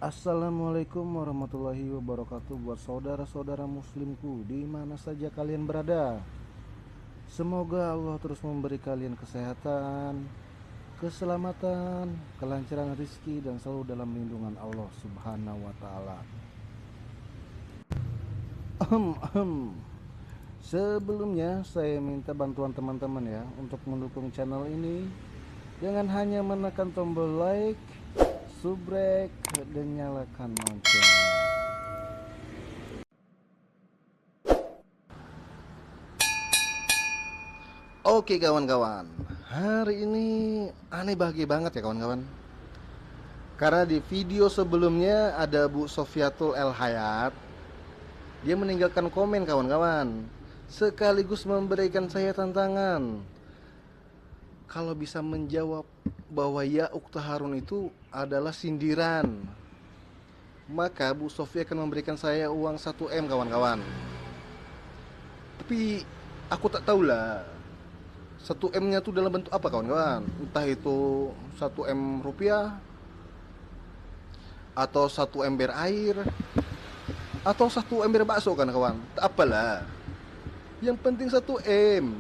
Assalamualaikum warahmatullahi wabarakatuh buat saudara-saudara muslimku di mana saja kalian berada. Semoga Allah terus memberi kalian kesehatan, keselamatan, kelancaran rezeki dan selalu dalam lindungan Allah Subhanahu wa taala. Sebelumnya saya minta bantuan teman-teman ya untuk mendukung channel ini dengan hanya menekan tombol like, subrek, dan nyalakan loncengnya. Oke kawan-kawan, hari ini aneh bahagia banget ya kawan-kawan. Karena di video sebelumnya ada Bu Sofiatul El Hayat. Dia meninggalkan komen kawan-kawan, sekaligus memberikan saya tantangan. Kalau bisa menjawab bahwa ya Ukta Harun itu adalah sindiran, maka Bu Sofi akan memberikan saya uang 1 M kawan-kawan. Tapi aku tak tahulah 1 M-nya tuh dalam bentuk apa kawan-kawan. Entah itu 1 M rupiah, atau 1 ember air, atau 1 ember bakso kan kawan. Tak apalah, yang penting 1 M.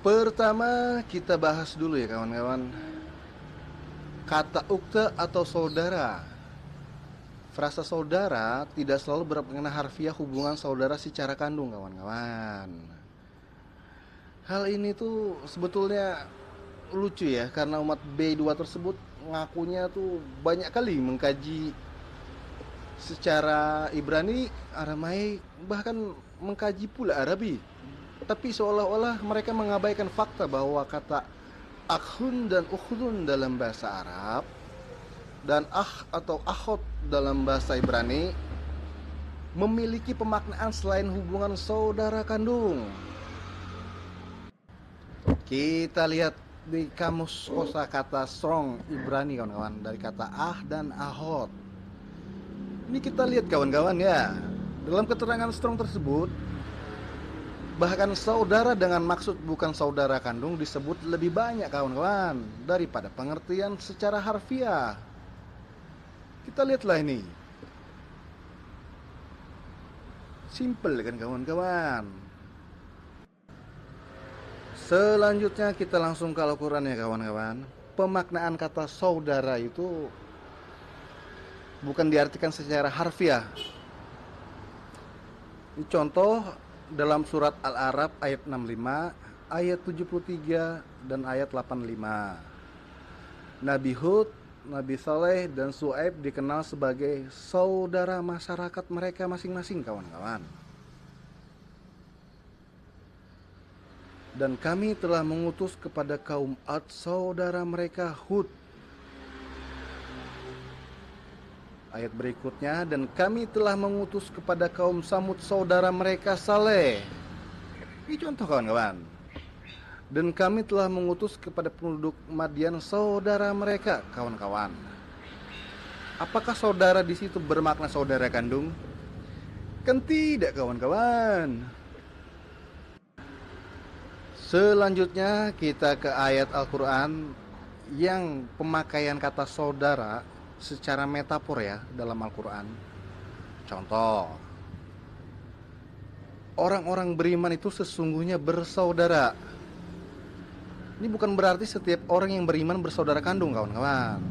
Pertama kita bahas dulu ya kawan-kawan, kata ukta atau saudara. Frasa saudara tidak selalu bermakna harfiah hubungan saudara secara kandung kawan-kawan. Hal ini tuh sebetulnya lucu ya, karena umat B2 tersebut ngakunya tuh banyak kali mengkaji secara Ibrani, Aramaik, bahkan mengkaji pula Arabi. Tapi seolah-olah mereka mengabaikan fakta bahwa kata akhun dan ukhdun dalam bahasa Arab dan atau akhot dalam bahasa Ibrani memiliki pemaknaan selain hubungan saudara kandung. Kita lihat di kamus kosakata Strong Ibrani kawan-kawan, dari kata dan ahot. Ini kita lihat kawan-kawan ya, dalam keterangan Strong tersebut, bahkan saudara dengan maksud bukan saudara kandung disebut lebih banyak kawan-kawan daripada pengertian secara harfiah. Kita lihatlah ini, simple kan kawan-kawan. Selanjutnya kita langsung ke Al-Quran ya kawan-kawan. Pemaknaan kata saudara itu bukan diartikan secara harfiah. Ini contoh dalam surat Al-A'raf ayat 65, ayat 73, dan ayat 85. Nabi Hud, Nabi Saleh, dan Su'aib dikenal sebagai saudara masyarakat mereka masing-masing kawan-kawan. Dan kami telah mengutus kepada kaum Ad saudara mereka Hud. Ayat berikutnya, dan kami telah mengutus kepada kaum Samud saudara mereka Saleh. Ini contoh kawan-kawan. Dan kami telah mengutus kepada penduduk Madian saudara mereka kawan-kawan. Apakah saudara di situ bermakna saudara kandung? Kan tidak kawan-kawan. Selanjutnya kita ke ayat Al-Quran yang pemakaian kata saudara secara metafor ya dalam Al-Quran. Contoh, orang-orang beriman itu sesungguhnya bersaudara. Ini bukan berarti setiap orang yang beriman bersaudara kandung kawan-kawan.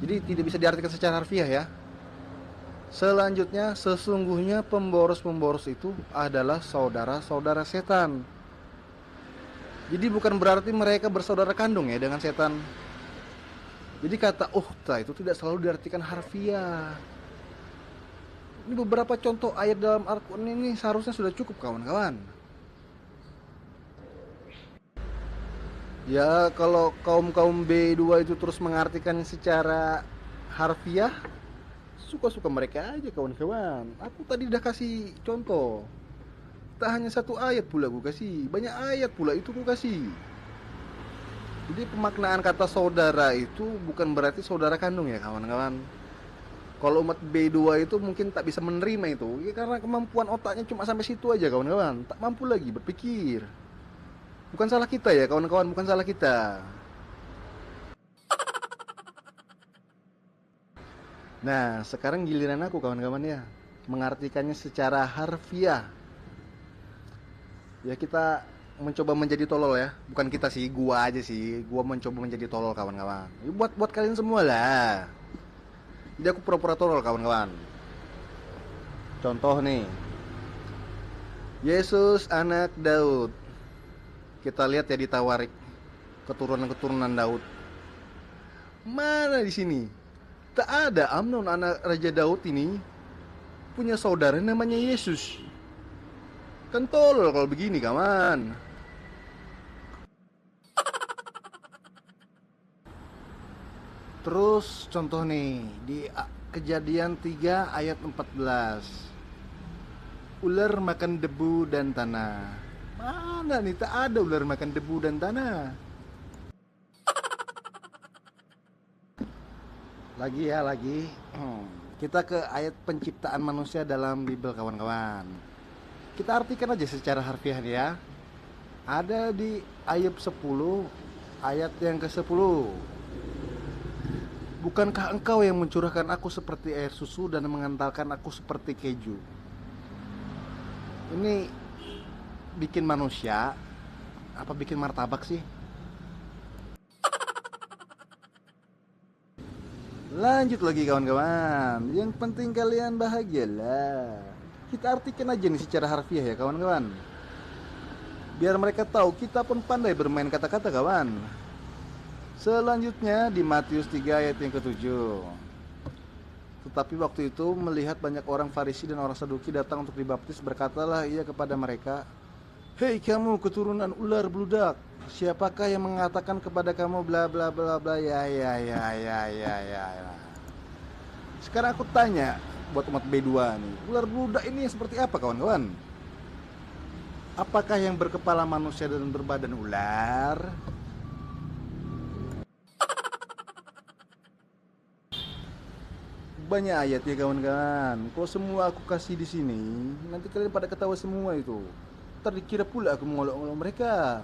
Jadi tidak bisa diartikan secara harfiah ya. Selanjutnya, sesungguhnya pemboros-pemboros itu adalah saudara-saudara setan. Jadi bukan berarti mereka bersaudara kandung ya dengan setan. Jadi kata ukhta itu tidak selalu diartikan harfiah. Ini beberapa contoh ayat dalam Al-Quran ini seharusnya sudah cukup kawan-kawan. Ya kalau kaum-kaum B2 itu terus mengartikan secara harfiah, suka-suka mereka aja kawan-kawan. Aku tadi udah kasih contoh. Tak hanya 1 ayat pula gue kasih, banyak ayat pula itu gue kasih. Jadi pemaknaan kata saudara itu bukan berarti saudara kandung ya kawan-kawan. Kalau umat B2 itu mungkin tak bisa menerima itu ya, karena kemampuan otaknya cuma sampai situ aja kawan-kawan. Tak mampu lagi berpikir. Bukan salah kita ya kawan-kawan, bukan salah kita. Nah, sekarang giliran aku kawan-kawan ya, mengartikannya secara harfiah. Ya kita mencoba menjadi tolol ya. Bukan kita sih, gua aja sih. Gua mencoba menjadi tolol kawan-kawan. Ya, buat kalian semua lah. Jadi aku pura-pura tolol kawan-kawan. Contoh nih, Yesus anak Daud. Kita lihat ya di Tawarik, keturunan-keturunan Daud. Mana di sini? Tak ada Amnon anak Raja Daud ini punya saudara namanya Yesus. Kan tolol kalau begini kawan. Terus contoh nih di Kejadian 3 ayat 14. Ular makan debu dan tanah. Mana nih, tak ada ular makan debu dan tanah. Lagi ya, lagi. Kita ke ayat penciptaan manusia dalam Bible kawan-kawan. Kita artikan aja secara harfiah ya. Ada di Ayub 10 ayat yang ke-10. Bukankah engkau yang mencurahkan aku seperti air susu dan mengentalkan aku seperti keju? Ini bikin manusia apa bikin martabak sih? Lanjut lagi kawan-kawan. Yang penting kalian bahagialah. Kita artikan aja nih secara harfiah ya kawan-kawan. Biar mereka tahu kita pun pandai bermain kata-kata kawan. Selanjutnya di Matius 3 ayat yang ke-7. Tetapi waktu itu melihat banyak orang Farisi dan orang Saduki datang untuk dibaptis, berkatalah ia kepada mereka, "Hei kamu keturunan ular beludak, siapakah yang mengatakan kepada kamu bla bla bla bla ya. Sekarang aku tanya buat umat B2 nih, ular beludak ini seperti apa kawan-kawan? Apakah yang berkepala manusia dan berbadan ular? Banyak ayat ya kawan-kawan. Kalau semua aku kasih di sini, nanti kalian pada ketawa semua itu. Ntar dikira pula aku mengolok-olok mereka.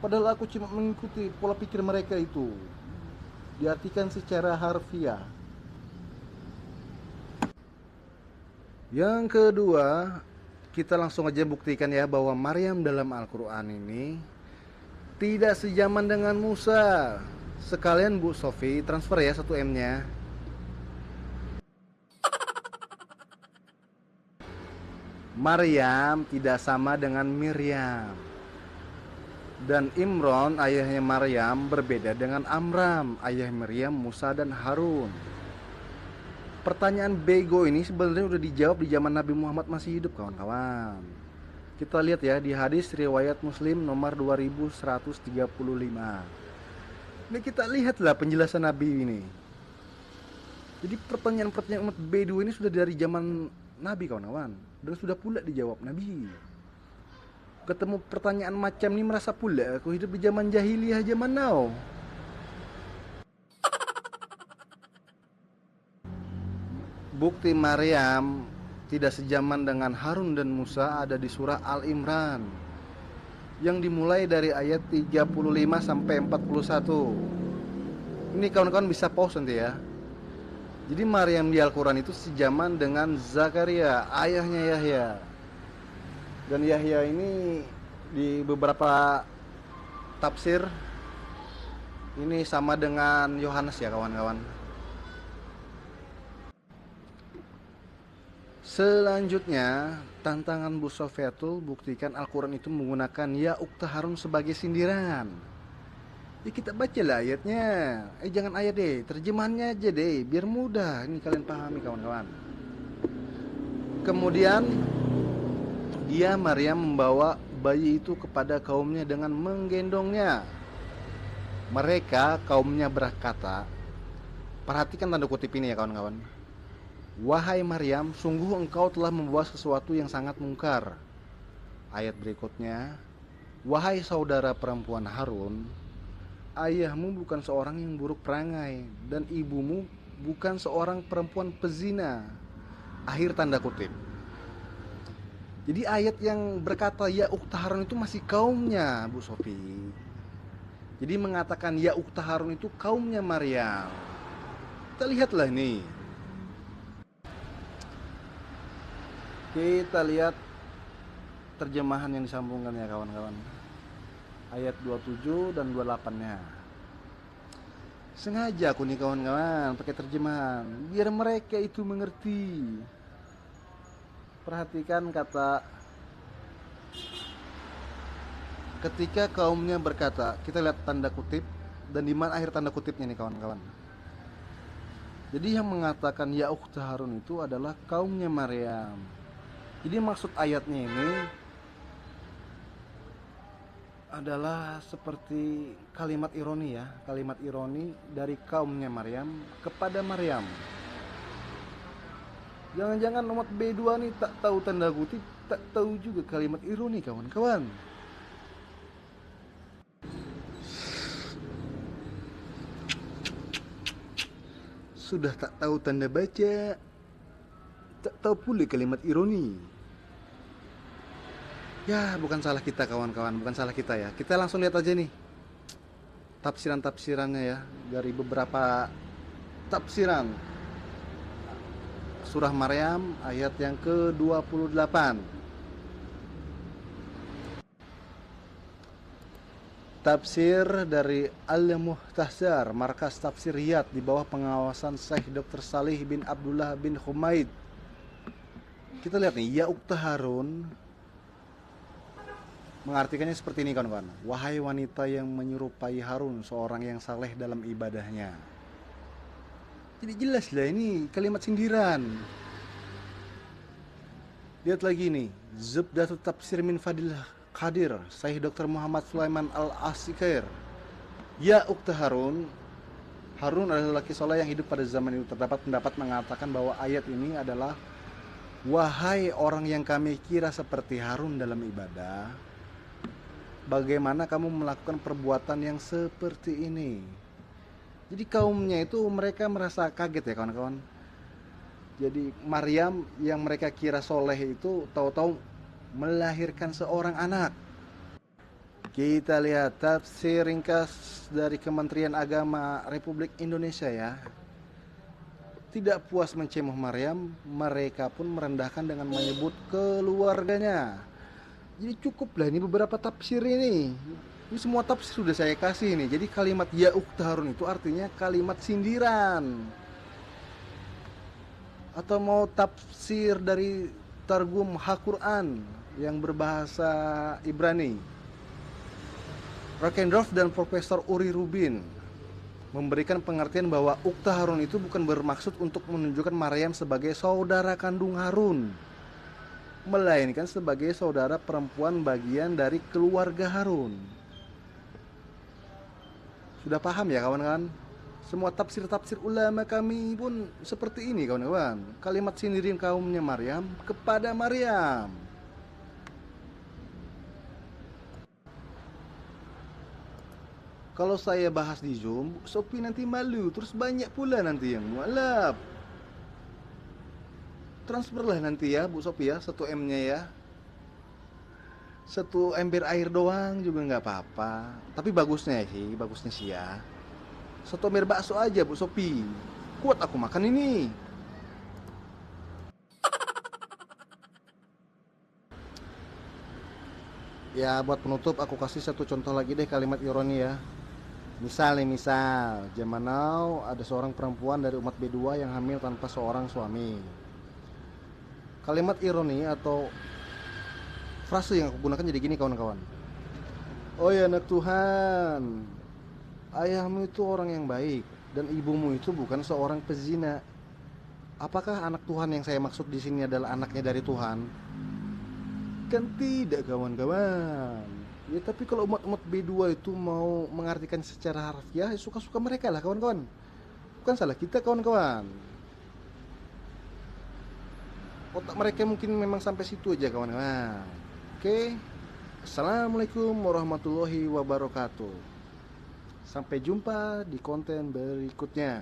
Padahal aku cuma mengikuti pola pikir mereka itu. Diartikan secara harfiah. Yang kedua, kita langsung aja buktikan ya bahwa Maryam dalam Al-Quran ini tidak sejaman dengan Musa. Sekalian Bu Sofi transfer ya 1M-nya. Maryam tidak sama dengan Miriam. Dan Imron ayahnya Maryam berbeda dengan Amram, ayah Miriam, Musa dan Harun. Pertanyaan bego ini sebenarnya udah dijawab di zaman Nabi Muhammad masih hidup kawan-kawan. Kita lihat ya di hadis riwayat Muslim nomor 2135. Ini kita lihatlah penjelasan Nabi ini. Jadi pertanyaan-pertanyaan umat Bedu ini sudah dari zaman Nabi kawan-kawan, dan sudah pula dijawab Nabi. Ketemu pertanyaan macam ini merasa pula aku hidup di zaman jahiliyah zaman now. Bukti Maryam tidak sejaman dengan Harun dan Musa ada di surah Al-Imran yang dimulai dari ayat 35 sampai 41. Ini kawan-kawan bisa pause nanti ya. Jadi Maryam di Al-Quran itu sejaman dengan Zakaria, ayahnya Yahya. Dan Yahya ini di beberapa tafsir ini sama dengan Yohanes ya kawan-kawan. Selanjutnya, tantangan Bu Sofiatul buktikan Al-Quran itu menggunakan ya ukta Harun sebagai sindiran. Ya kita bacalah ayatnya. Jangan ayat deh, terjemahannya aja deh, biar mudah ini kalian pahami kawan-kawan. Kemudian dia Maryam membawa bayi itu kepada kaumnya dengan menggendongnya. Mereka kaumnya berkata, perhatikan tanda kutip ini ya kawan-kawan. Wahai Maryam, sungguh engkau telah membawa sesuatu yang sangat mungkar. Ayat berikutnya, wahai saudara perempuan Harun, ayahmu bukan seorang yang buruk perangai dan ibumu bukan seorang perempuan pezina. Akhir tanda kutip. Jadi ayat yang berkata ya ukta Harun itu masih kaumnya Bu Sofi. Jadi mengatakan ya ukta Harun itu kaumnya Maryam. Kita lihatlah nih. Kita lihat terjemahan yang disambungkan ya kawan-kawan. Ayat 27 dan 28-nya. Sengaja aku nih kawan-kawan pakai terjemahan biar mereka itu mengerti. Perhatikan kata ketika kaumnya berkata, kita lihat tanda kutip dan di mana akhir tanda kutipnya nih kawan-kawan. Jadi yang mengatakan ya ukhta Harun itu adalah kaumnya Maryam. Jadi maksud ayatnya ini adalah seperti kalimat ironi ya, kalimat ironi dari kaumnya Maryam kepada Maryam. Jangan-jangan umat B2 nih tak tahu tanda kutip, tak tahu juga kalimat ironi kawan-kawan. Sudah tak tahu tanda baca, tak tahu pula kalimat ironi. Ya, bukan salah kita kawan-kawan, bukan salah kita ya. Kita langsung lihat aja nih tafsiran-tafsirannya ya, dari beberapa tafsiran surah Maryam ayat yang ke-28. Tafsir dari Al-Muhtasar, markas tafsir Riyadh di bawah pengawasan Syekh Dr. Salih bin Abdullah bin Humaid. Kita lihat nih, ya ukhta Harun mengartikannya seperti ini kawan-kawan. Wahai wanita yang menyerupai Harun, seorang yang saleh dalam ibadahnya. Jadi jelas lah ini kalimat sindiran. Lihat lagi nih, Zubdatut Tafsir min Fadilah Qadir, Syekh Dr. Muhammad Sulaiman Al-Asikair. Ya ukhta Harun, Harun adalah laki soleh yang hidup pada zaman itu. Terdapat pendapat mengatakan bahwa ayat ini adalah wahai orang yang kami kira seperti Harun dalam ibadah, bagaimana kamu melakukan perbuatan yang seperti ini? Jadi kaumnya itu mereka merasa kaget ya kawan-kawan. Jadi Maryam yang mereka kira soleh itu tahu-tahu melahirkan seorang anak. Kita lihat tafsir ringkas dari Kementerian Agama Republik Indonesia ya. Tidak puas mencemoh Maryam, mereka pun merendahkan dengan menyebut keluarganya. Jadi cukuplah ini beberapa tafsir ini. Ini semua tafsir sudah saya kasih nih. Jadi kalimat ya ukhta Harun itu artinya kalimat sindiran. Atau mau tafsir dari Targum Al-Quran yang berbahasa Ibrani. Rockendorf dan Profesor Uri Rubin memberikan pengertian bahwa ukhta Harun itu bukan bermaksud untuk menunjukkan Maryam sebagai saudara kandung Harun, melainkan sebagai saudara perempuan bagian dari keluarga Harun. Sudah paham ya kawan-kawan? Semua tafsir-tafsir ulama kami pun seperti ini kawan-kawan. Kalimat sindiran kaumnya Maryam kepada Maryam. Kalau saya bahas di Zoom, Sopi nanti malu, terus banyak pula nanti yang mualaf. Transferlah nanti ya Bu Sopi ya, 1M-nya ya. 1 ember air doang juga nggak apa-apa. Tapi bagusnya sih ya. 1 ember bakso aja Bu Sopi. Kuat aku makan ini. Ya buat penutup aku kasih satu contoh lagi deh kalimat ironi ya. Misal zaman now ada seorang perempuan dari umat B2 yang hamil tanpa seorang suami. Kalimat ironi atau frase yang aku gunakan jadi gini kawan-kawan. Oh ya anak Tuhan, ayahmu itu orang yang baik dan ibumu itu bukan seorang pezina. Apakah anak Tuhan yang saya maksud di sini adalah anaknya dari Tuhan? Kan tidak kawan-kawan. Ya tapi kalau umat-umat B2 itu mau mengartikan secara harfiah, ya suka-suka mereka lah kawan-kawan. Bukan salah kita kawan-kawan. Otak mereka mungkin memang sampai situ aja kawan-kawan. Oke. Assalamualaikum warahmatullahi wabarakatuh. Sampai jumpa di konten berikutnya.